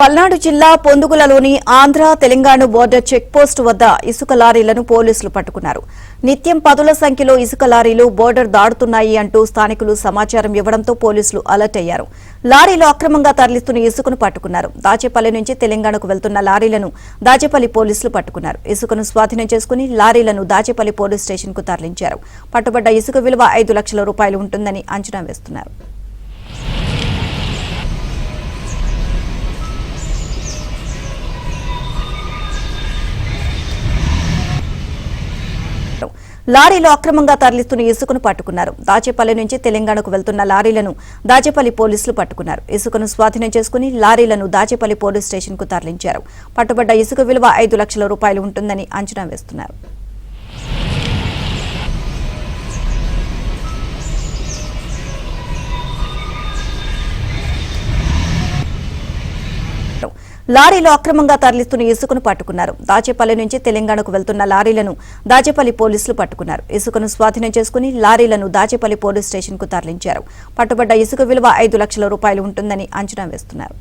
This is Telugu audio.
పల్నాడు జిల్లా పొందుగులలోని Andhra Telangana border check post వద్ద ఇసుక లారీలను పోలీసులు పట్టుకున్నారు. నిత్యం పదుల సంఖ్యలో ఇసుక లారీలు బోర్డర్ దాడుతున్నాయి అంటూ స్థానికులు సమాచారం ఇవ్వడంతో పోలీసులు అలర్ట్ అయ్యారు. లారీలో అక్రమంగా తరలిస్తున్న ఇసుకను పట్టుకున్నారు. దాచేపల్లి నుంచి తెలంగాణకు వెళ్తున్న లారీలను దాచేపల్లి పోలీసులు పట్టుకున్నారు. ఇసుకను స్వాధీనం చేసుకుని లారీలను దాచేపల్లి పోలీస్ స్టేషన్ కు తరలించారు. పట్టుబడ్డ ఇసుక విలువ 5 లక్షల రూపాయలు ఉంటుందని అంచనా వేస్తున్నారు. లారీలో అక్రమంగా తరలిస్తున్న ఇసుకను పట్టుకున్నారు. దాచేపల్లి నుంచి తెలంగాణకు వెళ్తున్న లారీలను దాచేపల్లి పోలీసులు పట్టుకున్నారు. ఇసుకను స్వాధీనం చేసుకుని లారీలను దాచేపల్లి పోలీస్ స్టేషన్ కు తరలించారు. పట్టుబడ్డ ఇసుక విలువ 5 లక్షల రూపాయలు ఉంటుందని అంచనా వేస్తున్నారు. లారీలో అక్రమంగా తరలిస్తున్న ఇసుకను పట్టుకున్నారు. దాచేపల్లి నుంచి తెలంగాణకు వెళ్తున్న లారీలను దాచేపల్లి పోలీసులు పట్టుకున్నారు. ఇసుకను స్వాధీనం చేసుకుని లారీలను దాచేపల్లి పోలీస్ స్టేషన్ కు తరలించారు. పట్టుబడ్డ ఇసుక విలువ 5 లక్షల రూపాయలు ఉంటుందని అంచనా వేస్తున్నారు.